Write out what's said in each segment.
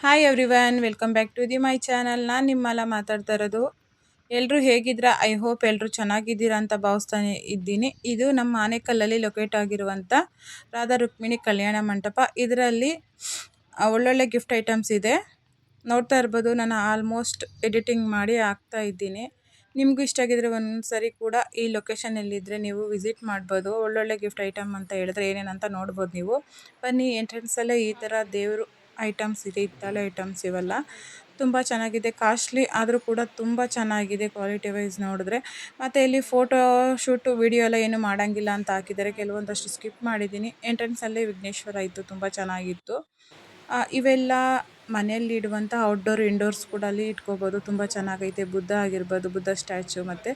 Hi everyone, welcome back to my channel. ನಾನು ನಿಮ್ಮೆಲ್ಲ ಮಾತಾಡ್ತಾ ಇರೋದು. ಎಲ್ಲರೂ ಹೇಗಿದ್ದೀರಾ? ಐ ಹೋಪ್ ಎಲ್ಲರೂ ಚೆನ್ನಾಗಿದ್ದೀರಾ ಅಂತ ಭಾವಿಸ್ತಾನೆ ಇದ್ದೀನಿ. ಇದು ನಮ್ಮ ಆನೇಕಲ್ಲಲ್ಲಿ ಲೊಕೇಟ್ ಆಗಿರುವಂಥ ರಾಧಾ ರುಕ್ಮಿಣಿ ಕಲ್ಯಾಣ ಮಂಟಪ. ಇದರಲ್ಲಿ ಒಳ್ಳೊಳ್ಳೆ ಗಿಫ್ಟ್ ಐಟಮ್ಸ್ ಇದೆ. ನೋಡ್ತಾ ಇರ್ಬೋದು, ನಾನು ಆಲ್ಮೋಸ್ಟ್ ಎಡಿಟಿಂಗ್ ಮಾಡಿ ಹಾಕ್ತಾ ಇದ್ದೀನಿ. ನಿಮಗೂ ಇಷ್ಟ ಆಗಿದ್ರೆ ಒಂದ್ಸರಿ ಕೂಡ ಈ ಲೊಕೇಶನಲ್ಲಿದ್ದರೆ ನೀವು ವಿಸಿಟ್ ಮಾಡ್ಬೋದು. ಒಳ್ಳೊಳ್ಳೆ ಗಿಫ್ಟ್ ಐಟಮ್ ಅಂತ ಹೇಳಿದ್ರೆ ಏನೇನಂತ ನೋಡ್ಬೋದು ನೀವು. ಬನ್ನಿ, ಎಂಟ್ರೆನ್ಸಲ್ಲೇ ಈ ಥರ ದೇವರು ಐಟಮ್ಸ್ ಇದೆ, ಹಿತ್ತಾಳೆ ಐಟಮ್ಸ್ ಇವೆಲ್ಲ ತುಂಬ ಚೆನ್ನಾಗಿದೆ. ಕಾಸ್ಟ್ಲಿ ಆದರೂ ಕೂಡ ತುಂಬ ಚೆನ್ನಾಗಿದೆ ಕ್ವಾಲಿಟಿ ವೈಸ್ ನೋಡಿದ್ರೆ. ಮತ್ತು ಇಲ್ಲಿ ಫೋಟೋ ಶೂಟು ವಿಡಿಯೋ ಎಲ್ಲ ಏನು ಮಾಡೋಂಗಿಲ್ಲ ಅಂತ ಹಾಕಿದ್ದಾರೆ. ಕೆಲವೊಂದಷ್ಟು ಸ್ಕಿಪ್ ಮಾಡಿದ್ದೀನಿ. ಎಂಟ್ರೆನ್ಸಲ್ಲೇ ವಿಘ್ನೇಶ್ವರ ಇತ್ತು, ತುಂಬ ಚೆನ್ನಾಗಿತ್ತು. ಇವೆಲ್ಲ ಮನೆಯಲ್ಲಿ ಇಡುವಂಥ ಔಟ್ಡೋರ್ ಇಂಡೋರ್ಸ್ ಕೂಡ ಅಲ್ಲಿ ಇಟ್ಕೋಬೋದು. ತುಂಬ ಚೆನ್ನಾಗೈತೆ. ಬುದ್ಧ ಆಗಿರ್ಬೋದು, ಬುದ್ಧ ಸ್ಟ್ಯಾಚು. ಮತ್ತು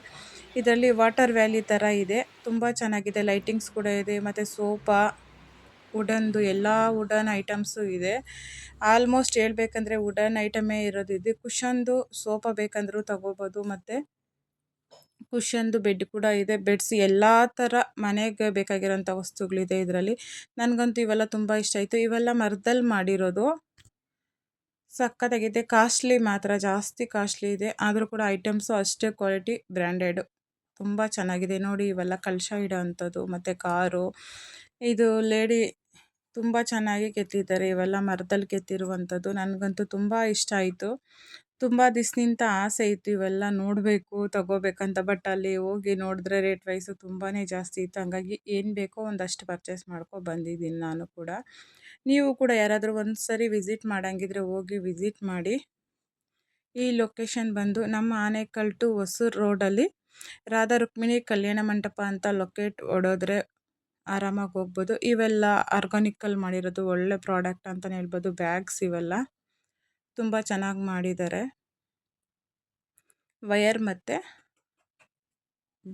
ಇದರಲ್ಲಿ ವಾಟರ್ ವ್ಯಾಲಿ ಥರ ಇದೆ, ತುಂಬ ಚೆನ್ನಾಗಿದೆ. ಲೈಟಿಂಗ್ಸ್ ಕೂಡ ಇದೆ. ಮತ್ತು ಸೋಫಾ ವುಡನ್ದು ಎಲ್ಲ ವುಡನ್ ಐಟಮ್ಸು ಇದೆ. ಆಲ್ಮೋಸ್ಟ್ ಹೇಳ್ಬೇಕಂದ್ರೆ ವುಡನ್ ಐಟಮೇ ಇರೋದು ಇದು. ಕುಷನ್ದು ಸೋಫಾ ಬೇಕಂದ್ರೂ ತಗೋಬೋದು. ಮತ್ತು ಕುಷನ್ದು ಬೆಡ್ ಕೂಡ ಇದೆ. ಬೆಡ್ಸ್ ಎಲ್ಲ ಥರ ಮನೆಗೆ ಬೇಕಾಗಿರೋಂಥ ವಸ್ತುಗಳಿದೆ ಇದರಲ್ಲಿ. ನನಗಂತೂ ಇವೆಲ್ಲ ತುಂಬ ಇಷ್ಟ ಆಯಿತು. ಇವೆಲ್ಲ ಮರದಲ್ಲಿ ಮಾಡಿರೋದು, ಸಖತ್ತಾಗಿದೆ. ಕಾಸ್ಟ್ಲಿ ಮಾತ್ರ, ಜಾಸ್ತಿ ಕಾಸ್ಟ್ಲಿ ಇದೆ. ಆದರೂ ಕೂಡ ಐಟಮ್ಸು ಅಷ್ಟೇ ಕ್ವಾಲಿಟಿ, ಬ್ರ್ಯಾಂಡೆಡು, ತುಂಬ ಚೆನ್ನಾಗಿದೆ. ನೋಡಿ, ಇವೆಲ್ಲ ಕಲಶ ಇಡೋ ಅಂಥದ್ದು. ಮತ್ತು ಕಾರು, ಇದು ಲೇಡಿ ತುಂಬ ಚೆನ್ನಾಗಿ ಕೆತ್ತಿದ್ದಾರೆ. ಇವೆಲ್ಲ ಮರದಲ್ಲಿ ಕೆತ್ತಿರುವಂಥದ್ದು. ನನಗಂತೂ ತುಂಬ ಇಷ್ಟ ಆಯಿತು. ತುಂಬ ದಿವಸನಿಂದ ಆಸೆ ಇತ್ತು ಇವೆಲ್ಲ ನೋಡಬೇಕು, ತಗೋಬೇಕಂತ. ಬಟ್ ಅಲ್ಲಿ ಹೋಗಿ ನೋಡಿದ್ರೆ ರೇಟ್ ವೈಸು ತುಂಬಾ ಜಾಸ್ತಿ ಇತ್ತು. ಹಂಗಾಗಿ ಏನು ಬೇಕೋ ಒಂದಷ್ಟು ಪರ್ಚೇಸ್ ಬಂದಿದ್ದೀನಿ ನಾನು ಕೂಡ. ನೀವು ಕೂಡ ಯಾರಾದರೂ ಒಂದು ಸರಿ ವಿಸಿಟ್ ಮಾಡೋಂಗಿದ್ರೆ ಹೋಗಿ ವಿಸಿಟ್ ಮಾಡಿ. ಈ ಲೊಕೇಶನ್ ಬಂದು ನಮ್ಮ ಆನೇಕಲ್ ಟು ಹೊಸೂರು ರೋಡಲ್ಲಿ ರಾಧಾ ರುಕ್ಮಿಣಿ ಕಲ್ಯಾಣ ಮಂಟಪ ಅಂತ ಲೊಕೇಟ್ ಹೊಡೋದ್ರೆ ಆರಾಮಾಗಿ ಹೋಗ್ಬೋದು. ಇವೆಲ್ಲ ಆರ್ಗಾನಿಕಲ್ಲಿ ಮಾಡಿರೋದು, ಒಳ್ಳೆ ಪ್ರಾಡಕ್ಟ್ ಅಂತಲೇ ಹೇಳ್ಬೋದು. ಬ್ಯಾಗ್ಸ್ ಇವೆಲ್ಲ ತುಂಬ ಚೆನ್ನಾಗಿ ಮಾಡಿದ್ದಾರೆ. ವಯರ್ ಮತ್ತು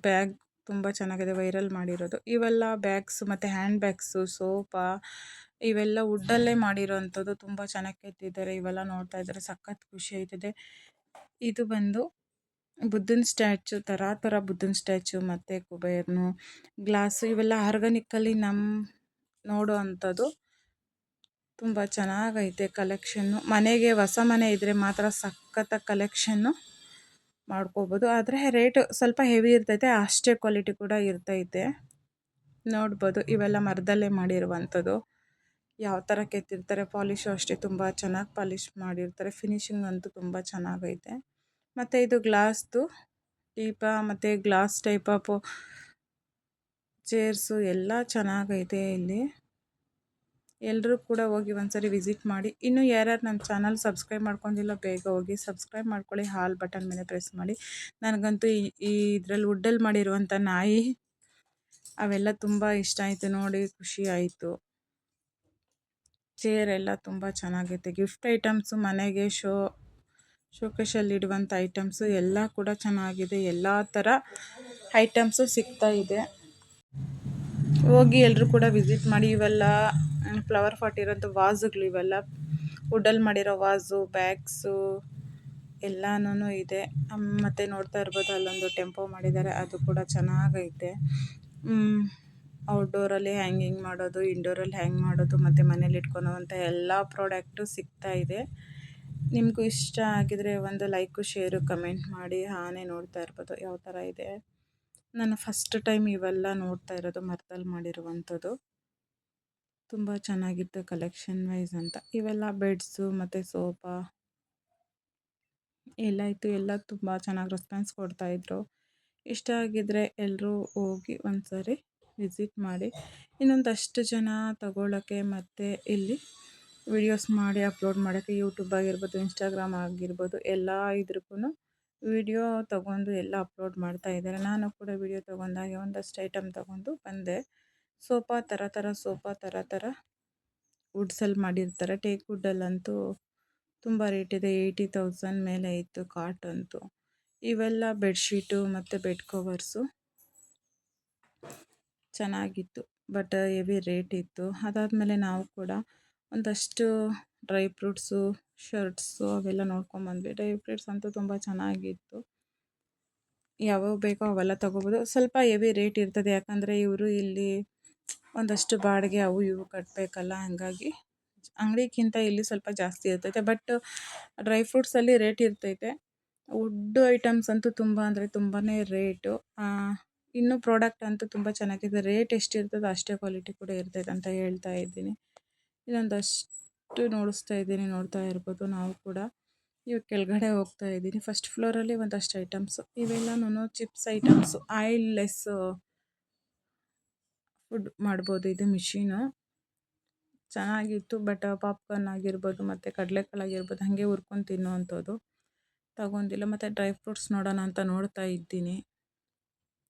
ಬ್ಯಾಗ್ ತುಂಬ ಚೆನ್ನಾಗಿದೆ, ವೈರಲ್ ಮಾಡಿರೋದು. ಇವೆಲ್ಲ ಬ್ಯಾಗ್ಸು ಮತ್ತು ಹ್ಯಾಂಡ್ ಬ್ಯಾಗ್ಸು, ಸೋಫಾ, ಇವೆಲ್ಲ ವುಡ್ಡಲ್ಲೇ ಮಾಡಿರೋವಂಥದ್ದು. ತುಂಬ ಚೆನ್ನಾಗಿ ಕೆತ್ತಿದ್ದಾರೆ. ಇವೆಲ್ಲ ನೋಡ್ತಾ ಇದ್ದಾರೆ, ಸಖತ್ ಖುಷಿ ಆಯ್ತದೆ. ಇದು ಬಂದು ಬುದ್ಧನ ಸ್ಟ್ಯಾಚು, ಥರ ಬುದ್ಧನ ಸ್ಟ್ಯಾಚು ಮತ್ತು ಕುಬೇರನು, ಗ್ಲಾಸು, ಇವೆಲ್ಲ ಆರ್ಗಾನಿಕಲ್ಲಿ ನೋಡೋ ಅಂಥದ್ದು. ತುಂಬ ಚೆನ್ನಾಗೈತೆ ಕಲೆಕ್ಷನ್ನು. ಮನೆಗೆ ಹೊಸ ಮನೆ ಇದ್ದರೆ ಮಾತ್ರ ಸಖತ್ತಾಗಿ ಕಲೆಕ್ಷನ್ನು ಮಾಡ್ಕೋಬೋದು. ಆದರೆ ರೇಟು ಸ್ವಲ್ಪ ಹೆವಿ ಇರ್ತೈತೆ, ಅಷ್ಟೇ ಕ್ವಾಲಿಟಿ ಕೂಡ ಇರ್ತೈತೆ. ನೋಡ್ಬೋದು, ಇವೆಲ್ಲ ಮರದಲ್ಲೇ ಮಾಡಿರುವಂಥದ್ದು. ಯಾವ ಥರ ಕೆತ್ತಿರ್ತಾರೆ. ಪಾಲಿಶು ಅಷ್ಟೇ ತುಂಬ ಚೆನ್ನಾಗಿ ಪಾಲಿಶ್ ಮಾಡಿರ್ತಾರೆ. ಫಿನಿಶಿಂಗ್ ಅಂತೂ ತುಂಬ ಚೆನ್ನಾಗೈತೆ. ಮತ್ತು ಇದು ಗ್ಲಾಸ್ದು ದೀಪ ಮತ್ತು ಗ್ಲಾಸ್ ಟೈಪ್ ಆಫ್ ಚೇರ್ಸು ಎಲ್ಲ ಚೆನ್ನಾಗೈತೆ. ಇಲ್ಲಿ ಎಲ್ಲರೂ ಕೂಡ ಹೋಗಿ ಒಂದ್ಸರಿ ವಿಸಿಟ್ ಮಾಡಿ. ಇನ್ನು ಯಾರ್ಯಾರು ನನ್ನ ಚಾನಲ್ ಸಬ್ಸ್ಕ್ರೈಬ್ ಮಾಡ್ಕೊಂಡಿಲ್ಲ, ಬೇಗ ಹೋಗಿ ಸಬ್ಸ್ಕ್ರೈಬ್ ಮಾಡ್ಕೊಳ್ಳಿ. ಹಾಲ್ ಬಟನ್ ಮೇಲೆ ಪ್ರೆಸ್ ಮಾಡಿ. ನನಗಂತೂ ಈ ಇದರಲ್ಲಿ ವುಡ್ಡಲ್ಲಿ ಮಾಡಿರುವಂಥ ನಾಯಿ ಅವೆಲ್ಲ ತುಂಬ ಇಷ್ಟ ಆಯಿತು. ನೋಡಿ, ಖುಷಿ ಆಯಿತು. ಚೇರ್ ಎಲ್ಲ ತುಂಬ ಚೆನ್ನಾಗೈತೆ. ಗಿಫ್ಟ್ ಐಟಮ್ಸು, ಮನೆಗೆ ಶೋಕೇಶಲ್ಲಿ ಇಡುವಂಥ ಐಟಮ್ಸು ಎಲ್ಲ ಕೂಡ ಚೆನ್ನಾಗಿದೆ. ಎಲ್ಲ ಥರ ಐಟಮ್ಸು ಸಿಗ್ತಾ ಇದೆ. ಹೋಗಿ ಎಲ್ಲರೂ ಕೂಡ ವಿಸಿಟ್ ಮಾಡಿ. ಇವೆಲ್ಲ ಫ್ಲವರ್ ಪಾಟ್ ಇರೋಂಥ ವಾಸುಗಳು, ಇವೆಲ್ಲ ವುಡ್ಡಲ್ಲಿ ಮಾಡಿರೋ ವಾಸು, ಬ್ಯಾಗ್ಸು ಎಲ್ಲನೂ ಇದೆ. ಮತ್ತು ನೋಡ್ತಾ ಇರ್ಬೋದು, ಅಲ್ಲೊಂದು ಟೆಂಪೋ ಮಾಡಿದ್ದಾರೆ, ಅದು ಕೂಡ ಚೆನ್ನಾಗೈತೆ. ಔಟ್ಡೋರಲ್ಲಿ ಹ್ಯಾಂಗಿಂಗ್ ಮಾಡೋದು, ಇಂಡೋರಲ್ಲಿ ಹ್ಯಾಂಗ್ ಮಾಡೋದು, ಮತ್ತು ಮನೇಲಿ ಇಟ್ಕೊಳೋವಂಥ ಎಲ್ಲ ಪ್ರಾಡಕ್ಟು ಸಿಗ್ತಾ ಇದೆ. ನಿಮಗೂ ಇಷ್ಟ ಆಗಿದರೆ ಒಂದು ಲೈಕು, ಶೇರು, ಕಮೆಂಟ್ ಮಾಡಿ. ಆನೆ ನೋಡ್ತಾ ಇರ್ಬೋದು ಯಾವ ಥರ ಇದೆ. ನಾನು ಫಸ್ಟ್ ಟೈಮ್ ಇವೆಲ್ಲ ನೋಡ್ತಾ ಇರೋದು, ಮರದಲ್ಲಿ ಮಾಡಿರುವಂಥದ್ದು. ತುಂಬ ಚೆನ್ನಾಗಿತ್ತು ಕಲೆಕ್ಷನ್ ವೈಸ್ ಅಂತ. ಇವೆಲ್ಲ ಬೆಡ್ಸು ಮತ್ತು ಸೋಫಾ ಎಲ್ಲ ಇತ್ತು. ಎಲ್ಲ ತುಂಬ ಚೆನ್ನಾಗಿ ರೆಸ್ಪಾನ್ಸ್ ಕೊಡ್ತಾಯಿದ್ರು. ಇಷ್ಟ ಆಗಿದ್ದರೆ ಎಲ್ಲರೂ ಹೋಗಿ ಒಂದ್ಸರಿ ವಿಸಿಟ್ ಮಾಡಿ. ಇನ್ನೊಂದಷ್ಟು ಜನ ತಗೊಳ್ಳೋಕ್ಕೆ ಮತ್ತು ಇಲ್ಲಿ ವಿಡಿಯೋಸ್ ಮಾಡಿ ಅಪ್ಲೋಡ್ ಮಾಡೋಕ್ಕೆ, ಯೂಟ್ಯೂಬ್ ಆಗಿರ್ಬೋದು, ಇನ್ಸ್ಟಾಗ್ರಾಮ್ ಆಗಿರ್ಬೋದು, ಎಲ್ಲ ಇದ್ರಿಗೂ ವಿಡಿಯೋ ತೊಗೊಂಡು ಎಲ್ಲ ಅಪ್ಲೋಡ್ ಮಾಡ್ತಾಯಿದ್ದಾರೆ. ನಾನು ಕೂಡ ವಿಡಿಯೋ ತೊಗೊಂಡಾಗ ಒಂದಷ್ಟು ಐಟಮ್ ತೊಗೊಂಡು ಬಂದೆ. ಸೋಫಾ ಸೋಫಾ ಥರ ವುಡ್ಸಲ್ಲಿ ಮಾಡಿರ್ತಾರೆ. ಟೇಕ್ ವುಡ್ಡಲ್ಲಂತೂ ತುಂಬ ರೇಟ್ ಇದೆ. 80,000 ಮೇಲೆ ಇತ್ತು ಕಾಟ್ ಅಂತೂ. ಇವೆಲ್ಲ ಬೆಡ್ಶೀಟು ಮತ್ತು ಬೆಡ್ ಕವರ್ಸು ಚೆನ್ನಾಗಿತ್ತು, ಬಟ್ ಹೆವಿ ರೇಟ್ ಇತ್ತು. ಅದಾದಮೇಲೆ ನಾವು ಕೂಡ ಒಂದಷ್ಟು ಡ್ರೈ ಫ್ರೂಟ್ಸು, ಶರ್ಟ್ಸು ಅವೆಲ್ಲ ನೋಡ್ಕೊಂಬಂದ್ವಿ. ಡ್ರೈ ಫ್ರೂಟ್ಸ್ ಅಂತೂ ತುಂಬ ಚೆನ್ನಾಗಿತ್ತು. ಯಾವ್ಯಾವ ಬೇಕೋ ಅವೆಲ್ಲ ತೊಗೋಬೋದು. ಸ್ವಲ್ಪ ಹೆವಿ ರೇಟ್ ಇರ್ತದೆ, ಯಾಕಂದರೆ ಇವರು ಇಲ್ಲಿ ಒಂದಷ್ಟು ಬಾಡಿಗೆ ಅವು ಇವು ಕಟ್ಟಬೇಕಲ್ಲ, ಹಂಗಾಗಿ ಅಂಗಡಿಗಿಂತ ಇಲ್ಲಿ ಸ್ವಲ್ಪ ಜಾಸ್ತಿ ಇರ್ತೈತೆ. ಬಟ್ ಡ್ರೈ ಫ್ರೂಟ್ಸಲ್ಲಿ ರೇಟ್ ಇರ್ತೈತೆ. ವುಡ್ ಐಟಮ್ಸ್ ಅಂತೂ ತುಂಬ ಅಂದರೆ ತುಂಬಾ ರೇಟು. ಇನ್ನು ಪ್ರಾಡಕ್ಟ್ ಅಂತೂ ತುಂಬ ಚೆನ್ನಾಗಿದೆ. ರೇಟ್ ಎಷ್ಟಿರ್ತದೋ ಅಷ್ಟೇ ಕ್ವಾಲಿಟಿ ಕೂಡ ಇರ್ತೈತೆ ಅಂತ ಹೇಳ್ತಾ ಇದ್ದೀನಿ. ಇದೊಂದಷ್ಟು ನೋಡಿಸ್ತಾ ಇದ್ದೀನಿ, ನೋಡ್ತಾ ಇರ್ಬೋದು ನಾವು ಕೂಡ. ಇವಾಗ ಕೆಳಗಡೆ ಹೋಗ್ತಾ ಇದ್ದೀನಿ. ಫಸ್ಟ್ ಫ್ಲೋರಲ್ಲಿ ಒಂದಷ್ಟು ಐಟಮ್ಸು, ಇವೆಲ್ಲನೂ chips items, oil less food ಮಾಡ್ಬೋದು. ಇದು ಮಿಷಿನು ಚೆನ್ನಾಗಿತ್ತು. ಬಟ್ ಪಾಪ್ಕಾರ್ನ್ ಆಗಿರ್ಬೋದು ಮತ್ತು ಕಡಲೆಕಾಳು ಆಗಿರ್ಬೋದು ಹಾಗೆ ಹುರ್ಕೊಂಡು ತಿನ್ನೋ ಅಂಥದ್ದು ತಗೊಂಡಿಲ್ಲ. ಮತ್ತು ಡ್ರೈ ಫ್ರೂಟ್ಸ್ ನೋಡೋಣ ಅಂತ ನೋಡ್ತಾ ಇದ್ದೀನಿ.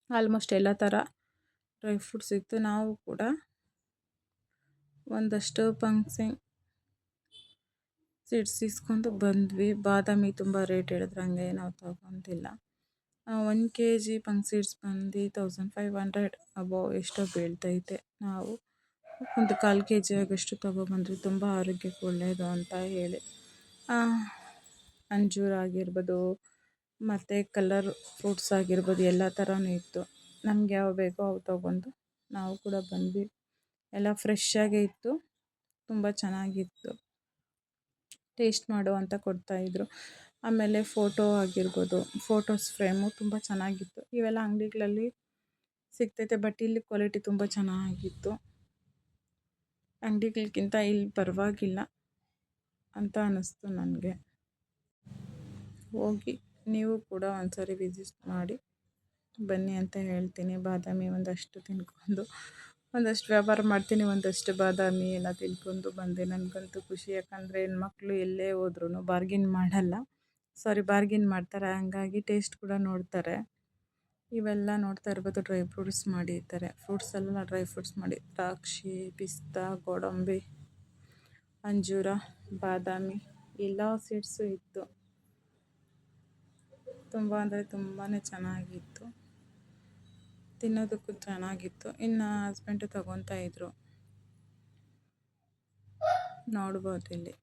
ಆಲ್ಮೋಸ್ಟ್ ಎಲ್ಲ ಥರ ಡ್ರೈ ಫ್ರೂಟ್ಸ್ ಇತ್ತು. ನಾವು ಕೂಡ ಒಂದಷ್ಟು ಪಂಕ್ಸಿಂಗ್ ಸೀಡ್ಸ್ ಇಸ್ಕೊಂಡು ಬಂದ್ವಿ. ಬಾದಾಮಿ ತುಂಬ ರೇಟ್ ಹೇಳಿದ್ರೆ ಹಂಗೆ ನಾವು ತಗೊಂಡಿಲ್ಲ. 1 kg ಪಂಕ್ ಸೀಡ್ಸ್ ಬಂದು 1500 ಅಬೌವ್ ಎಷ್ಟೋ ಬೀಳ್ತೈತೆ. ನಾವು ಒಂದು 1/4 kg ಆಗಷ್ಟು ತೊಗೊಬಂದ್ವಿ, ತುಂಬ ಆರೋಗ್ಯಕ್ಕೆ ಒಳ್ಳೆಯದು ಅಂತ ಹೇಳಿ. ಅಂಜೂರ ಆಗಿರ್ಬೋದು ಮತ್ತು ಕಲರ್ ಫ್ರೂಟ್ಸ್ ಆಗಿರ್ಬೋದು ಎಲ್ಲ ಥರನೂ ಇತ್ತು. ನಮ್ಗೆ ಯಾವ ಬೇಕೋ ಅವು ತೊಗೊಂಡು ನಾವು ಕೂಡ ಬಂದ್ವಿ. ಎಲ್ಲ ಫ್ರೆಶ್ಶಾಗೇ ಇತ್ತು, ತುಂಬ ಚೆನ್ನಾಗಿತ್ತು. ಟೇಸ್ಟ್ ಮಾಡು ಅಂತ ಕೊಡ್ತಾಯಿದ್ರು. ಆಮೇಲೆ ಫೋಟೋ ಆಗಿರ್ಬೋದು, ಫೋಟೋಸ್ ಫ್ರೇಮು ತುಂಬ ಚೆನ್ನಾಗಿತ್ತು. ಇವೆಲ್ಲ ಅಂಗಡಿಗಳಲ್ಲಿ ಸಿಗ್ತೈತೆ, ಬಟ್ ಇಲ್ಲಿ ಕ್ವಾಲಿಟಿ ತುಂಬ ಚೆನ್ನಾಗಿತ್ತು. ಅಂಗಡಿಗಳಿಗಿಂತ ಇಲ್ಲಿ ಪರವಾಗಿಲ್ಲ ಅಂತ ಅನ್ನಿಸ್ತು ನನಗೆ. ಹೋಗಿ ನೀವು ಕೂಡ ಒಂದ್ಸರಿ ವಿಸಿಟ್ ಮಾಡಿ ಬನ್ನಿ ಅಂತ ಹೇಳ್ತೀನಿ. ಬಾದಾಮಿ ಒಂದಷ್ಟು ತಿನ್ಕೊಂಡು ಒಂದಷ್ಟು ವ್ಯಾಪಾರ ಮಾಡ್ತೀನಿ, ಒಂದಷ್ಟು ಬಾದಾಮಿ ಎಲ್ಲ ತಿನ್ಕೊಂಡು ಬಂದೆ. ನನಗಂತೂ ಖುಷಿ, ಯಾಕಂದರೆ ಹೆಣ್ಮಕ್ಳು ಎಲ್ಲೇ ಹೋದ್ರೂ ಬಾರ್ಗಿನ್ ಮಾಡಲ್ಲ, ಬಾರ್ಗಿನ್ ಮಾಡ್ತಾರೆ. ಹಂಗಾಗಿ ಟೇಸ್ಟ್ ಕೂಡ ನೋಡ್ತಾರೆ. ಇವೆಲ್ಲ ನೋಡ್ತಾ ಇರ್ಬೋದು, ಡ್ರೈ ಫ್ರೂಟ್ಸ್ ಮಾಡಿರ್ತಾರೆ. ಫ್ರೂಟ್ಸ್ ಎಲ್ಲ ಡ್ರೈ ಫ್ರೂಟ್ಸ್ ಮಾಡಿ, ದ್ರಾಕ್ಷಿ, ಪಿಸ್ತಾ, ಗೋಡಂಬಿ, ಅಂಜೂರ, ಬಾದಾಮಿ ಎಲ್ಲ ಸೀಡ್ಸು ಇತ್ತು. ತುಂಬ ಅಂದರೆ ತುಂಬಾ ಚೆನ್ನಾಗಿತ್ತು, ತಿನ್ನೋದಕ್ಕೂ ಚೆನ್ನಾಗಿತ್ತು. ಇನ್ನು ಹಸ್ಬೆಂಡು ತಗೊತಾ ಇದ್ರು, ನೋಡ್ಬೋದು ಇಲ್ಲಿ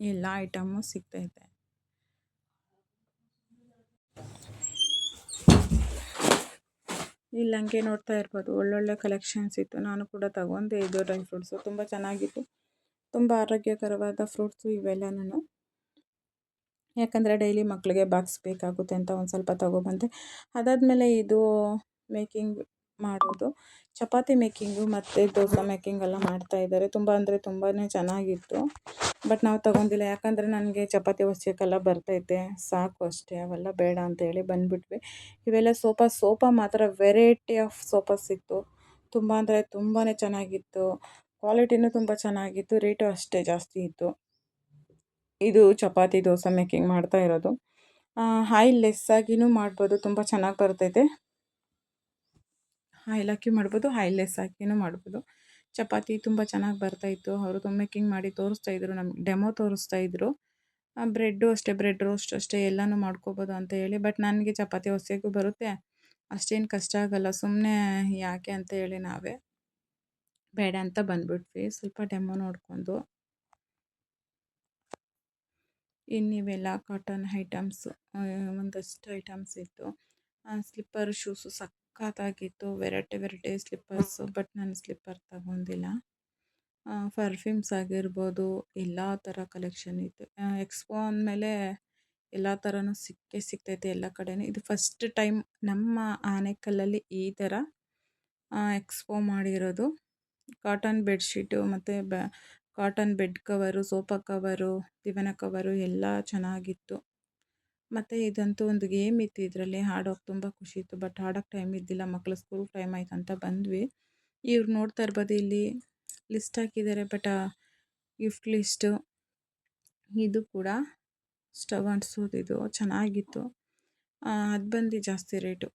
ಎಲ್ಲ ಐಟಮು ಸಿಗ್ತೈತೆ. ಇಲ್ಲಿ ಹಂಗೆ ನೋಡ್ತಾ ಇರ್ಬೋದು, ಒಳ್ಳೊಳ್ಳೆ ಕಲೆಕ್ಷನ್ಸ್ ಇತ್ತು. ನಾನು ಕೂಡ ತಗೊಂಡೆ. ಇದು ಡ್ರೈ ಫ್ರೂಟ್ಸು ತುಂಬ ಚೆನ್ನಾಗಿತ್ತು, ತುಂಬ ಆರೋಗ್ಯಕರವಾದ ಫ್ರೂಟ್ಸು ಇವೆಲ್ಲನೂ. ಯಾಕಂದರೆ ಡೈಲಿ ಮಕ್ಕಳಿಗೆ ಬಾಕ್ಸ್ ಬೇಕಾಗುತ್ತೆ ಅಂತ ಒಂದು ಸ್ವಲ್ಪ ತೊಗೊಬಂದೆ. ಅದಾದಮೇಲೆ ಇದು ಮೇಕಿಂಗ್ ಮಾಡೋದು, ಚಪಾತಿ ಮೇಕಿಂಗು ಮತ್ತು ದೋಸೆ ಮೇಕಿಂಗ್ ಎಲ್ಲ ಮಾಡ್ತಾಯಿದ್ದಾರೆ. ತುಂಬ ಅಂದರೆ ತುಂಬಾ ಚೆನ್ನಾಗಿತ್ತು. ಬಟ್ ನಾವು ತೊಗೊಂಡಿಲ್ಲ, ಯಾಕಂದರೆ ನನಗೆ ಚಪಾತಿ ಹೊಸ್ಯೋಕ್ಕೆಲ್ಲ ಬರ್ತೈತೆ, ಸಾಕು ಅಷ್ಟೇ, ಅವೆಲ್ಲ ಬೇಡ ಅಂತೇಳಿ ಬಂದುಬಿಟ್ವಿ. ಇವೆಲ್ಲ ಸೋಫಾ ಮಾತ್ರ ವೆರೈಟಿ ಆಫ್ ಸೋಫಾಸ್ ಇತ್ತು. ತುಂಬ ಅಂದರೆ ತುಂಬಾ ಚೆನ್ನಾಗಿತ್ತು, ಕ್ವಾಲಿಟಿನೂ ತುಂಬ ಚೆನ್ನಾಗಿತ್ತು, ರೇಟು ಅಷ್ಟೇ ಜಾಸ್ತಿ ಇತ್ತು. ಇದು ಚಪಾತಿ ದೋಸೆ ಮೇಕಿಂಗ್ ಮಾಡ್ತಾ ಇರೋದು. ಆಯಿಲ್ ಲೆಸ್ ಆಗಿನೂ ಮಾಡ್ಬೋದು, ತುಂಬ ಚೆನ್ನಾಗಿ ಬರ್ತೈತೆ. ಆಯಿಲ್ ಹಾಕಿ ಮಾಡ್ಬೋದು, ಆಯಿಲ್ ಲೆಸ್ ಹಾಕಿನೂ ಮಾಡ್ಬೋದು. ಚಪಾತಿ ತುಂಬ ಚೆನ್ನಾಗಿ ಬರ್ತಾಯಿತ್ತು. ಅವರು ಮೇಕಿಂಗ್ ಮಾಡಿ ತೋರಿಸ್ತಾಯಿದ್ರು, ನಮ್ಗೆ ಡೆಮೋ ತೋರಿಸ್ತಾಯಿದ್ರು. ಬ್ರೆಡ್ಡು ಅಷ್ಟೇ, ಬ್ರೆಡ್ ರೋಸ್ಟ್ ಅಷ್ಟೇ, ಎಲ್ಲನೂ ಮಾಡ್ಕೋಬೋದು ಅಂತ ಹೇಳಿ. ಬಟ್ ನನಗೆ ಚಪಾತಿ ಹೊಸ್ಯೋಕ್ಕೂ ಬರುತ್ತೆ, ಅಷ್ಟೇನು ಕಷ್ಟ ಆಗಲ್ಲ. ಸುಮ್ಮನೆ ಯಾಕೆ ಅಂತ ಹೇಳಿ ನಾವೇ ಬೇಡ ಅಂತ ಬಂದುಬಿಟ್ವಿ, ಸ್ವಲ್ಪ ಡೆಮೋ ನೋಡಿಕೊಂಡು. ಇನ್ನಿವೆಲ್ಲ ಕಾಟನ್ ಐಟಮ್ಸು, ಒಂದಷ್ಟು ಐಟಮ್ಸ್ ಇತ್ತು. ಸ್ಲಿಪ್ಪರ್ ಶೂಸು ಸಖತ್ತಾಗಿತ್ತು, ವೆರೈಟಿ ಸ್ಲಿಪ್ಪರ್ಸು. ಬಟ್ ನಾನು ಸ್ಲಿಪ್ಪರ್ ತಗೊಂಡಿಲ್ಲ. ಪರ್ಫ್ಯೂಮ್ಸ್ ಆಗಿರ್ಬೋದು, ಎಲ್ಲ ಥರ ಕಲೆಕ್ಷನ್ ಇತ್ತು. ಎಕ್ಸ್ಪೋ ಅಂದಮೇಲೆ ಎಲ್ಲ ಥರನೂ ಸಿಗ್ತೈತೆ ಎಲ್ಲ ಕಡೆನೂ. ಇದು ಫಸ್ಟ್ ಟೈಮ್ ನಮ್ಮ ಆನೇಕಲ್ಲಲ್ಲಿ ಈ ಥರ ಎಕ್ಸ್ಪೋ ಮಾಡಿರೋದು. ಕಾಟನ್ ಬೆಡ್ಶೀಟು ಮತ್ತು cotton bed cover, sofa cover, ದಿವಾನ ಕವರು ಎಲ್ಲ ಚೆನ್ನಾಗಿತ್ತು. ಮತ್ತು ಇದಂತೂ ಒಂದು ಗೇಮ್ ಇತ್ತು, ಇದರಲ್ಲಿ ಆಡೋಕೆ ತುಂಬ ಖುಷಿ ಇತ್ತು. ಬಟ್ ಆಡೋಕ್ಕೆ ಟೈಮ್ ಇದ್ದಿಲ್ಲ, ಮಕ್ಕಳು ಸ್ಕೂಲ್ ಟೈಮ್ ಆಯ್ತು ಅಂತ ಬಂದ್ವಿ. ಇವ್ರು ನೋಡ್ತಾ ಇರ್ಬೋದು, ಇಲ್ಲಿ ಲಿಸ್ಟ್ ಹಾಕಿದ್ದಾರೆ, ಬಟ್ ಗಿಫ್ಟ್ ಲಿಸ್ಟು. ಇದು ಕೂಡ ಸ್ಟವ್ ಅಂಟಿಸೋದು, ಇದು ಚೆನ್ನಾಗಿತ್ತು. ಅದು ಬಂದು ಜಾಸ್ತಿ ರೇಟು,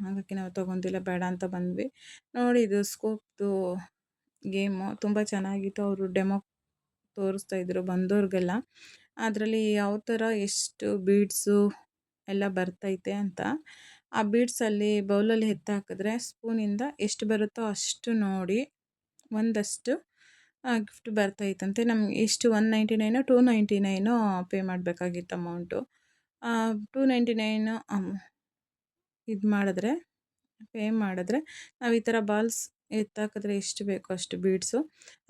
ಹಾಗಾಗಿ ನಾವು ತೊಗೊಂಡಿಲ್ಲ, ಬೇಡ ಅಂತ ಬಂದ್ವಿ. ನೋಡಿ, ಇದು ಸ್ಕೋಪ್ದು ಗೇಮು ತುಂಬ ಚೆನ್ನಾಗಿತ್ತು. ಅವರು ಡೆಮೋ ತೋರಿಸ್ತಾಯಿದ್ರು ಬಂದವ್ರಿಗೆಲ್ಲ. ಅದರಲ್ಲಿ ಯಾವ ಥರ ಎಷ್ಟು ಬೀಡ್ಸು ಎಲ್ಲ ಬರ್ತೈತೆ ಅಂತ. ಆ ಬೀಡ್ಸಲ್ಲಿ ಬೌಲಲ್ಲಿ ಎತ್ತಾಕಿದ್ರೆ ಸ್ಪೂನಿಂದ ಎಷ್ಟು ಬರುತ್ತೋ ಅಷ್ಟು ನೋಡಿ ಒಂದಷ್ಟು ಗಿಫ್ಟ್ ಬರ್ತೈತಂತೆ. ನಮ್ಗೆ ಎಷ್ಟು 199 299 ಪೇ ಮಾಡಬೇಕಾಗಿತ್ತು ಅಮೌಂಟು. 299 ಇದು ಮಾಡಿದ್ರೆ, ಪೇ ಮಾಡಿದ್ರೆ ನಾವು ಈ ಥರ ಬಾಲ್ಸ್ ಎತ್ತಾಕಿದ್ರೆ ಎಷ್ಟು ಬೇಕೋ ಅಷ್ಟು ಬೀಡ್ಸು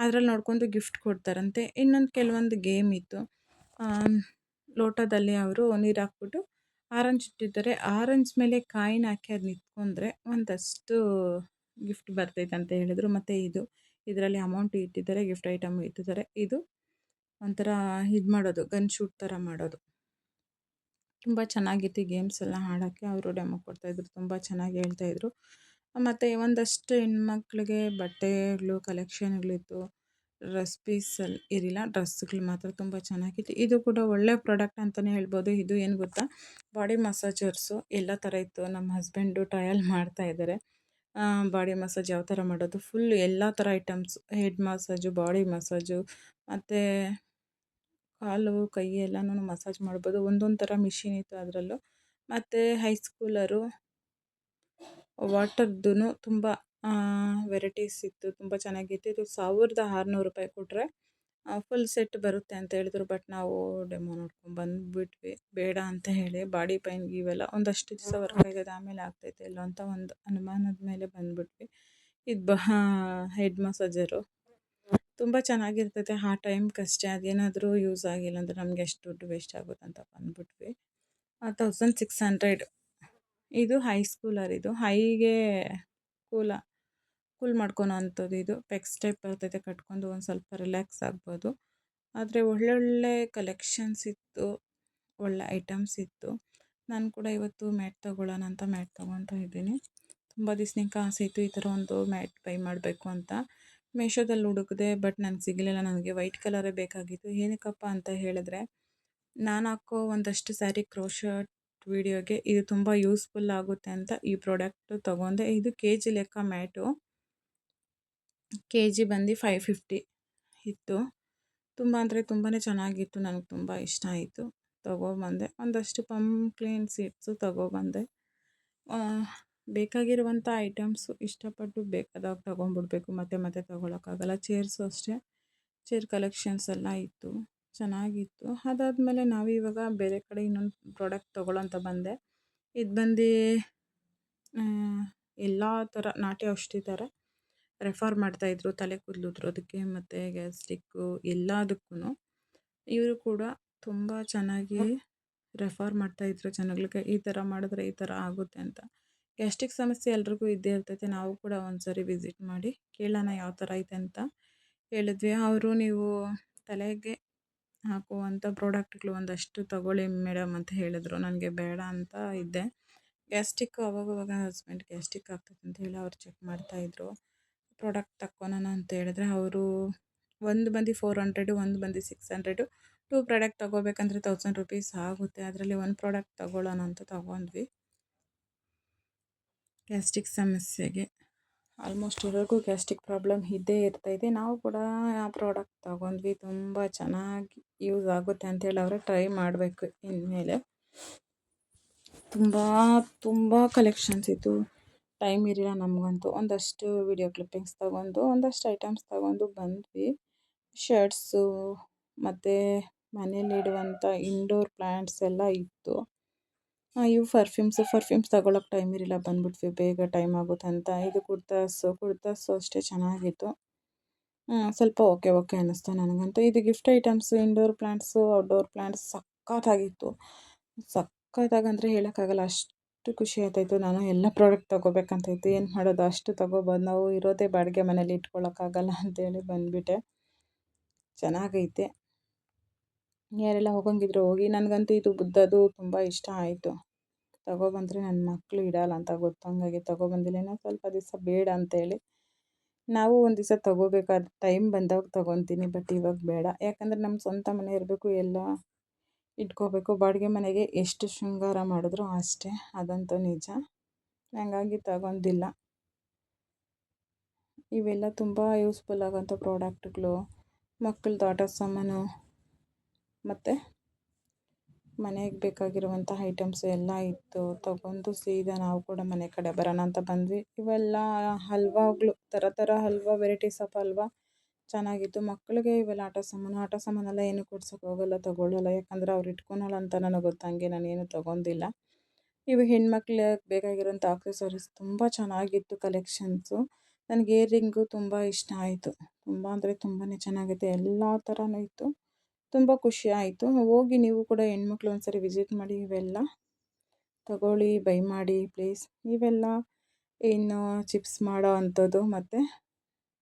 ಅದ್ರಲ್ಲಿ ನೋಡ್ಕೊಂಡು ಗಿಫ್ಟ್ ಕೊಡ್ತಾರಂತೆ. ಇನ್ನೊಂದು ಕೆಲವೊಂದು ಗೇಮ್ ಇತ್ತು. ಲೋಟದಲ್ಲಿ ಅವರು ನೀರು ಹಾಕ್ಬಿಟ್ಟು ಆರೆಂಜ್ ಇಟ್ಟಿರ್ತಾರೆ. ಆರೆಂಜ್ ಮೇಲೆ ಕಾಯಿನ ಹಾಕಿ ಅದು ನಿಂತ್ಕೊಂಡ್ರೆ ಒಂದಷ್ಟು ಗಿಫ್ಟ್ ಬರ್ತೈತೆ ಅಂತ ಹೇಳಿದರು. ಮತ್ತು ಇದರಲ್ಲಿ ಅಮೌಂಟ್ ಇಟ್ಟಿದ್ದಾರೆ, ಗಿಫ್ಟ್ ಐಟಮ್ ಇಟ್ಟಿದ್ದಾರೆ. ಇದು ಒಂಥರ ಇದು ಮಾಡೋದು, ಗನ್ ಶೂಟ್ ಥರ ಮಾಡೋದು. ತುಂಬ ಚೆನ್ನಾಗಿತ್ತು ಈ ಗೇಮ್ಸ್ ಎಲ್ಲ ಆಡೋಕ್ಕೆ. ಅವರು ಡೆಮೋ ಕೊಡ್ತಾಯಿದ್ರು, ತುಂಬ ಚೆನ್ನಾಗಿ ಹೇಳ್ತಾಯಿದ್ರು. ಮತ್ತು ಒಂದಷ್ಟು ಹೆಣ್ಮಕ್ಳಿಗೆ ಬಟ್ಟೆಗಳು ಕಲೆಕ್ಷನ್ಗಳಿತ್ತು. ಡ್ರೆಸ್ ಪೀಸಲ್ಲಿ ಇರಲಿಲ್ಲ, ಡ್ರೆಸ್ಗಳು ಮಾತ್ರ ತುಂಬ ಚೆನ್ನಾಗಿತ್ತು. ಇದು ಕೂಡ ಒಳ್ಳೆ ಪ್ರಾಡಕ್ಟ್ ಅಂತಲೇ ಹೇಳ್ಬೋದು. ಇದು ಏನು ಗೊತ್ತಾ, ಬಾಡಿ ಮಸಾಜರ್ಸು ಎಲ್ಲ ಥರ ಇತ್ತು. ನಮ್ಮ ಹಸ್ಬೆಂಡು ಟ್ರಯಲ್ ಮಾಡ್ತಾಯಿದ್ದಾರೆ. ಬಾಡಿ ಮಸಾಜ್ ಯಾವ ಥರ ಮಾಡೋದು, ಫುಲ್ ಎಲ್ಲ ಥರ items, head massage, body massage, ಮತ್ತು ಕಾಲು ಕೈ ಎಲ್ಲನೂ ಮಸಾಜ್ ಮಾಡ್ಬೋದು. ಒಂದೊಂದು ಥರ ಮಿಷಿನ್ ಇತ್ತು ಅದರಲ್ಲೂ. ಮತ್ತು ಹೈಸ್ಕೂಲರು ವಾಟರ್ದು ತುಂಬ ವೆರೈಟೀಸ್ ಇತ್ತು, ತುಂಬ ಚೆನ್ನಾಗಿತ್ತು. ಇದು 1600 ರೂಪಾಯಿ ಕೊಟ್ಟರೆ ಫುಲ್ ಸೆಟ್ ಬರುತ್ತೆ ಅಂತ ಹೇಳಿದ್ರು. ಬಟ್ ನಾವು ಡೆಮೋ ನೋಡ್ಕೊಂಡು ಬಂದುಬಿಟ್ವಿ, ಬೇಡ ಅಂತ ಹೇಳಿ. ಬಾಡಿ ಪೈನ್ ಇವೆಲ್ಲ ಒಂದಷ್ಟು ದಿವಸ ವರ್ಕ್ ಆಗೋದು, ಆಮೇಲೆ ಆಗ್ತೈತೆ ಇಲ್ಲೋ ಅಂತ ಒಂದು ಅನುಮಾನದ ಮೇಲೆ ಬಂದುಬಿಟ್ವಿ. ಇದು ಹೆಡ್ ಮಸಾಜರು ತುಂಬ ಚೆನ್ನಾಗಿರ್ತೈತೆ ಆ ಟೈಮ್ಗಷ್ಟೇ. ಅದೇನಾದರೂ ಯೂಸ್ ಆಗಿಲ್ಲ ಅಂದರೆ ನಮಗೆ ಎಷ್ಟು ದುಡ್ಡು ವೇಸ್ಟ್ ಆಗುತ್ತೆ ಅಂತ ಬಂದುಬಿಟ್ವಿ. 1600. ಇದು ಹೈಸ್ಕೂಲರ್, ಇದು ಹೈಗೆ ಕೂಲ್ ಮಾಡ್ಕೊಳೋ ಅಂಥದ್ದು. ಇದು ಪೆಕ್ಸ್ ಟೈಪ್ ಬರ್ತೈತೆ, ಕಟ್ಕೊಂಡು ಒಂದು ಸ್ವಲ್ಪ ರಿಲ್ಯಾಕ್ಸ್ ಆಗ್ಬೋದು. ಆದರೆ ಒಳ್ಳೊಳ್ಳೆ ಕಲೆಕ್ಷನ್ಸ್ ಇತ್ತು, ಒಳ್ಳೆ ಐಟಮ್ಸ್ ಇತ್ತು. ನಾನು ಕೂಡ ಇವತ್ತು ಮ್ಯಾಟ್ ತೊಗೊಳ್ಳೋಣ ಅಂತ ಮ್ಯಾಟ್ ತೊಗೊತಾ ಇದ್ದೀನಿ. ತುಂಬ ದಿವ್ಸನಿಂದ ಆಸೆ ಇತ್ತು ಈ ಥರ ಒಂದು ಮ್ಯಾಟ್ ಬೈ ಮಾಡಬೇಕು ಅಂತ. ಮೀಶೋದಲ್ಲಿ ಹುಡುಕಿದೆ, ಬಟ್ ನನಗೆ ಸಿಗಲಿಲ್ಲ. ನನಗೆ ವೈಟ್ ಕಲರೇ ಬೇಕಾಗಿತ್ತು. ಏನಕ್ಕಪ್ಪ ಅಂತ ಹೇಳಿದ್ರೆ, ನಾನು ಹಾಕೋ ಒಂದಷ್ಟು ಸ್ಯಾರಿ ಕ್ರೋಶರ್ಟ್ ವಿಡಿಯೋಗೆ ಇದು ತುಂಬ ಯೂಸ್ಫುಲ್ ಆಗುತ್ತೆ ಅಂತ ಈ ಪ್ರಾಡಕ್ಟ್ ತೊಗೊಂಡೆ. ಇದು ಕೆ ಜಿ ಲೆಕ್ಕ ಮ್ಯಾಟು, ಕೆ ಜಿ ಬಂದು 550 ಇತ್ತು. ತುಂಬ ಅಂದರೆ ತುಂಬಾ ಚೆನ್ನಾಗಿತ್ತು, ನನಗೆ ತುಂಬ ಇಷ್ಟ ಆಯಿತು, ತೊಗೊಬಂದೆ. ಒಂದಷ್ಟು ಪಂಪ್ಕಿನ್ ಸೀಡ್ಸು ತೊಗೊಬಂದೆ. ಬೇಕಾಗಿರುವಂಥ ಐಟಮ್ಸು ಇಷ್ಟಪಟ್ಟು ಬೇಕಾದಾಗ ತೊಗೊಂಡ್ಬಿಡ್ಬೇಕು, ಮತ್ತೆ ಮತ್ತೆ ತೊಗೊಳಕ್ಕಾಗಲ್ಲ. ಚೇರ್ಸು ಅಷ್ಟೇ, ಚೇರ್ ಕಲೆಕ್ಷನ್ಸ್ ಎಲ್ಲ ಇತ್ತು, ಚೆನ್ನಾಗಿತ್ತು. ಅದಾದಮೇಲೆ ನಾವಿವಾಗ ಬೇರೆ ಕಡೆ ಇನ್ನೊಂದು ಪ್ರಾಡಕ್ಟ್ ತೊಗೊಳ್ಳೋಂತ ಬಂದೆ. ಇದು ಬಂದು ಎಲ್ಲ ಥರ ನಾಟಿ ಔಷಧಿ ಥರ ರೆಫರ್ ಮಾಡ್ತಾಯಿದ್ರು, ತಲೆ ಕೂದಲು ಉದುರೋದಕ್ಕೆ ಮತ್ತು ಗ್ಯಾಸ್ಟ್ರಿಕ್ಕು ಎಲ್ಲದಕ್ಕೂ. ಇವರು ಕೂಡ ತುಂಬ ಚೆನ್ನಾಗಿ ರೆಫರ್ ಮಾಡ್ತಾಯಿದ್ರು ಜನಗಳಿಗೆ, ಈ ಥರ ಮಾಡಿದ್ರೆ ಈ ಥರ ಆಗುತ್ತೆ ಅಂತ. ಗ್ಯಾಸ್ಟ್ರಿಕ್ ಸಮಸ್ಯೆ ಎಲ್ರಿಗೂ ಇದ್ದೇ ಇರ್ತೈತೆ. ನಾವು ಕೂಡ ಒಂದ್ಸರಿ ವಿಸಿಟ್ ಮಾಡಿ ಕೇಳೋಣ ಯಾವ ಥರ ಐತೆ ಅಂತ ಹೇಳಿದ್ವಿ. ಅವರು ನೀವು ತಲೆಗೆ ಹಾಕುವಂಥ ಪ್ರಾಡಕ್ಟ್ಗಳು ಒಂದಷ್ಟು ತೊಗೊಳ್ಳಿ ಮೇಡಮ್ ಅಂತ ಹೇಳಿದ್ರು. ನನಗೆ ಬೇಡ ಅಂತ ಇದ್ದೆ. ಗ್ಯಾಸ್ಟ್ರಿಕ್ ಅವಾಗವಾಗ ಹಸ್ಬೆಂಡ್ ಗ್ಯಾಸ್ಟ್ರಿಕ್ ಆಗ್ತೈತೆ ಅಂತ ಹೇಳಿ ಅವ್ರು ಚೆಕ್ ಮಾಡ್ತಾಯಿದ್ರು. ಪ್ರಾಡಕ್ಟ್ ತಕ್ಕೊಳೋಣ ಅಂತ ಹೇಳಿದ್ರೆ ಅವರು ಒಂದು ಬಂದು 400, ಒಂದು ಬಂದು 600. 2 ಪ್ರಾಡಕ್ಟ್ ತೊಗೋಬೇಕಂದ್ರೆ 1000 ರೂಪೀಸ್ ಆಗುತ್ತೆ. ಅದರಲ್ಲಿ ಒಂದು ಪ್ರಾಡಕ್ಟ್ ತೊಗೊಳ್ಳೋಣ ಅಂತ ತೊಗೊಂಡ್ವಿ. ಗ್ಯಾಸ್ಟ್ರಿಕ್ ಸಮಸ್ಯೆಗೆ ಆಲ್ಮೋಸ್ಟ್ ಎಲ್ಲರಿಗೂ ಗ್ಯಾಸ್ಟ್ರಿಕ್ ಪ್ರಾಬ್ಲಮ್ ಇದ್ದೇ ಇರ್ತೈತೆ. ನಾವು ಕೂಡ ಆ ಪ್ರಾಡಕ್ಟ್ ತೊಗೊಂಡ್ವಿ. ತುಂಬ ಚೆನ್ನಾಗಿ ಯೂಸ್ ಆಗುತ್ತೆ ಅಂತೇಳಿ ಅವರೇ ಟ್ರೈ ಮಾಡಬೇಕು ಇನ್ಮೇಲೆ. ತುಂಬ ತುಂಬ ಕಲೆಕ್ಷನ್ಸ್ ಇತ್ತು, ಟೈಮ್ ಇರಲಿಲ್ಲ ನಮಗಂತೂ. ಒಂದಷ್ಟು ವಿಡಿಯೋ ಕ್ಲಿಪ್ಪಿಂಗ್ಸ್ ತೊಗೊಂಡು ಒಂದಷ್ಟು ಐಟಮ್ಸ್ ತೊಗೊಂಡು ಬಂದ್ವಿ. ಶರ್ಟ್ಸು ಮತ್ತು ಮನೇಲಿಡುವಂಥ ಇಂಡೋರ್ ಪ್ಲ್ಯಾಂಟ್ಸ್ ಎಲ್ಲ ಇತ್ತು. ಇವು ಪರ್ಫ್ಯೂಮ್ಸ್ ತೊಗೊಳಕ್ಕೆ ಟೈಮ್ ಇರಲಿಲ್ಲ, ಬಂದ್ಬಿಟ್ವಿ ಬೇಗ ಟೈಮ್ ಆಗುತ್ತೆ ಅಂತ. ಇದು ಕುರ್ತಾಸು ಅಷ್ಟೇ ಚೆನ್ನಾಗಿತ್ತು. ಸ್ವಲ್ಪ ಓಕೆ ಅನ್ನಿಸ್ತು ನನಗಂತೂ. ಇದು gift items, indoor plants, outdoor plants ಸಖತ್ತಾಗಿತ್ತು. ಸಖತ್ತಾಗಂದರೆ ಹೇಳೋಕ್ಕಾಗಲ್ಲ, ಅಷ್ಟು ಖುಷಿ ಆಯ್ತಾಯಿತ್ತು. ನಾನು ಎಲ್ಲ ಪ್ರಾಡಕ್ಟ್ ತೊಗೋಬೇಕಂತ ಇತ್ತು, ಏನು ಮಾಡೋದು, ಅಷ್ಟು ತೊಗೊಬೋದು. ನಾವು ಇರೋದೇ ಬಾಡಿಗೆ ಮನೇಲಿ ಇಟ್ಕೊಳ್ಳೋಕ್ಕಾಗಲ್ಲ ಅಂತೇಳಿ ಬಂದುಬಿಟ್ಟೆ. ಚೆನ್ನಾಗೈತೆ, ಯಾರೆಲ್ಲ ಹೋಗಂಗಿದ್ರು ಹೋಗಿ. ನನಗಂತೂ ಇದು ಬುದ್ಧದು ತುಂಬ ಇಷ್ಟ ಆಯಿತು. ತೊಗೊಬಂದರೆ ನನ್ನ ಮಕ್ಕಳು ಇಡಲ್ಲ ಅಂತ ಗೊತ್ತಂಗಾಗಿ ತೊಗೊಬಂದಿಲ್ಲ. ಇನ್ನೂ ಸ್ವಲ್ಪ ದಿವಸ ಬೇಡ ಅಂತೇಳಿ ನಾವು ಒಂದು ದಿವಸ ತೊಗೋಬೇಕಾದ ಟೈಮ್ ಬಂದಾಗ ತೊಗೊತೀನಿ, ಬಟ್ ಇವಾಗ ಬೇಡ. ಯಾಕಂದರೆ ನಮ್ಮ ಸ್ವಂತ ಮನೆ ಇರಬೇಕು, ಎಲ್ಲ ಇಟ್ಕೋಬೇಕು. ಬಾಡಿಗೆ ಮನೆಗೆ ಎಷ್ಟು ಶೃಂಗಾರ ಮಾಡಿದ್ರು ಅಷ್ಟೇ, ಅದಂತೂ ನಿಜ. ಹಂಗಾಗಿ ತಗೊಂಡಿಲ್ಲ. ಇವೆಲ್ಲ ತುಂಬ ಯೂಸ್ಫುಲ್ ಆಗೋಂಥ ಪ್ರಾಡಕ್ಟ್ಗಳು, ಮಕ್ಕಳದ್ದು ಆಟ ಸಾಮಾನು ಮತ್ತು ಮನೆಗೆ ಬೇಕಾಗಿರುವಂಥ ಐಟಮ್ಸ್ ಎಲ್ಲ ಇತ್ತು. ತೊಗೊಂಡು ಸೀದಾ ನಾವು ಕೂಡ ಮನೆ ಕಡೆ ಬರೋಣ ಅಂತ ಬಂದ್ವಿ. ಇವೆಲ್ಲ ಹಲ್ವಾಗಳು, ಥರ ಹಲ್ವಾ, ವೆರೈಟೀಸ್ ಆಫ್ ಹಲ್ವಾ ಚೆನ್ನಾಗಿತ್ತು. ಮಕ್ಕಳಿಗೆ ಇವೆಲ್ಲ ಆಟ ಸಾಮಾನೆಲ್ಲ ಏನು ಕೊಡ್ಸೋಕೆ ಹೋಗಲ್ಲ, ತೊಗೊಳ್ಳಲ್ಲ. ಯಾಕಂದರೆ ಅವ್ರು ಇಟ್ಕೊಳಲ್ಲ ಅಂತ ನನಗೆ ಗೊತ್ತು, ಹಂಗೆ ನಾನೇನು ತೊಗೊಂಡಿಲ್ಲ. ಇವು ಹೆಣ್ಮಕ್ಳಿಗೆ ಬೇಕಾಗಿರೋಂಥ ಆಕ್ಸೆಸರೀಸ್ ತುಂಬ ಚೆನ್ನಾಗಿತ್ತು ಕಲೆಕ್ಷನ್ಸು. ನನಗೆ ಇಯರಿಂಗು ತುಂಬ ಇಷ್ಟ ಆಯಿತು. ತುಂಬ ಅಂದರೆ ತುಂಬಾ ಚೆನ್ನಾಗಿದೆ. ಎಲ್ಲ ಥರನೂ ಇತ್ತು. ತುಂಬ ಖುಷಿ ಆಯಿತು. ಹೋಗಿ ನೀವು ಕೂಡ ಹೆಣ್ಮಕ್ಳು ಒಂದ್ಸರಿ ವಿಸಿಟ್ ಮಾಡಿ, ಇವೆಲ್ಲ ತಗೊಳ್ಳಿ, ಬೈ ಮಾಡಿ ಪ್ಲೀಸ್. ಇವೆಲ್ಲ ಇನ್ನು ಚಿಪ್ಸ್ ಮಾಡೋ ಅಂಥದ್ದು ಮತ್ತು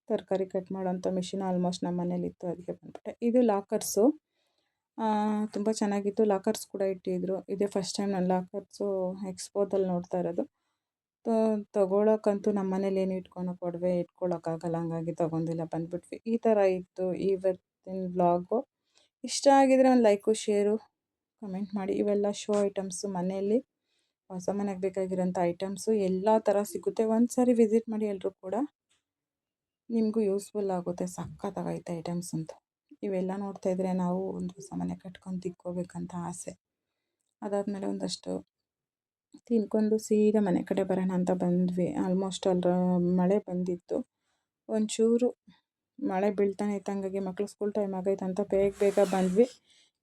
ತರಕಾರಿ ಕಟ್ ಮಾಡೋಂಥ ಮಿಷಿನ್ ಆಲ್ಮೋಸ್ಟ್ ನಮ್ಮ ಮನೇಲಿತ್ತು, ಅದಕ್ಕೆ ಬಂದುಬಿಟ್ಟೆ. ಇದು ಲಾಕರ್ಸು ತುಂಬ ಚೆನ್ನಾಗಿತ್ತು. ಲಾಕರ್ಸ್ ಕೂಡ ಇಟ್ಟಿದ್ರು. ಇದೇ ಫಸ್ಟ್ ಟೈಮ್ ನಾನು ಲಾಕರ್ಸು ಎಕ್ಸ್ಪೋದಲ್ಲಿ ನೋಡ್ತಾ ಇರೋದು. ತೊಗೊಳಕ್ಕಂತೂ ನಮ್ಮ ಮನೇಲಿ ಏನು ಇಟ್ಕೊಳಕ್ಕೆ ಒಡವೆ ಇಟ್ಕೊಳ್ಳೋಕ್ಕಾಗಲ್ಲ, ಹಂಗಾಗಿ ತೊಗೊಂಡಿಲ್ಲ, ಬಂದುಬಿಟ್ವಿ. ಈ ಥರ ಇತ್ತು ಇವತ್ತಿನ ವ್ಲಾಗು. ಇಷ್ಟ ಆಗಿದರೆ ಒಂದು ಲೈಕು, ಶೇರು, ಕಮೆಂಟ್ ಮಾಡಿ. ಇವೆಲ್ಲ ಶೋ ಐಟಮ್ಸು, ಮನೆಯಲ್ಲಿ ಹೊಸ ಮನೆಗೆ ಬೇಕಾಗಿರೋಂಥ ಐಟಮ್ಸು ಎಲ್ಲ ಥರ ಸಿಗುತ್ತೆ. ಒಂದು ಸಾರಿ ವಿಸಿಟ್ ಮಾಡಿ ಎಲ್ಲರೂ ಕೂಡ, ನಿಮಗೂ ಯೂಸ್ಫುಲ್ ಆಗುತ್ತೆ. ಸಖತ್ತಾಗೈತೆ ಐಟಮ್ಸ್ ಅಂತೂ. ಇವೆಲ್ಲ ನೋಡ್ತಾ ಇದ್ದರೆ ನಾವು ಒಂದು ಹೊಸ ಮನೆ ಕಟ್ಕೊಂಡು ತಿಕ್ಕೋಬೇಕಂತ ಆಸೆ. ಅದಾದಮೇಲೆ ಒಂದಷ್ಟು ತಿನ್ಕೊಂಡು ಸೀದಾ ಮನೆ ಕಡೆ ಬರೋಣ ಅಂತ ಬಂದ್ವಿ. ಆಲ್ಮೋಸ್ಟ್ ಮಳೆ ಬಂದಿತ್ತು. ಒಂಚೂರು ಮಳೆ ಬೀಳ್ತಾನೆ ಇತ್ತು, ಹಂಗಾಗಿ ಮಕ್ಳು ಸ್ಕೂಲ್ ಟೈಮ್ ಆಗೈತೆ ಅಂತ ಬೇಗ ಬಂದ್ವಿ.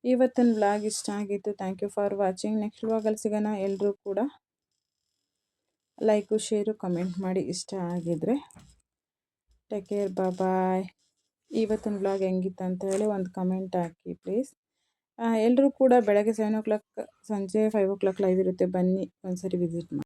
ಇವತ್ತಿನ ವ್ಲಾಗ್ ಇಷ್ಟ ಆಗಿತ್ತು. Thank you for watching. Next ವ್ಲಾಗಲ್ಲಿ ಸಿಗೋಣ. ಎಲ್ಲರೂ ಕೂಡ ಲೈಕು, ಶೇರು, ಕಮೆಂಟ್ ಮಾಡಿ ಇಷ್ಟ ಆಗಿದ್ದರೆ. ಟೇಕ್ ಕೇರ್, ಬಾಯ್. ಇವತ್ತಿನ ವ್ಲಾಗ್ ಹೆಂಗಿತ್ತು ಅಂತ ಹೇಳಿ ಒಂದು ಕಮೆಂಟ್ ಹಾಕಿ ಪ್ಲೀಸ್. ಎಲ್ಲರೂ ಕೂಡ ಬೆಳಗ್ಗೆ 7 o'clock, ಸಂಜೆ 5 o'clock ಲೈವ್ ಇರುತ್ತೆ. ಬನ್ನಿ, ಒಂದ್ಸರಿ ವಿಸಿಟ್ ಮಾಡಿ.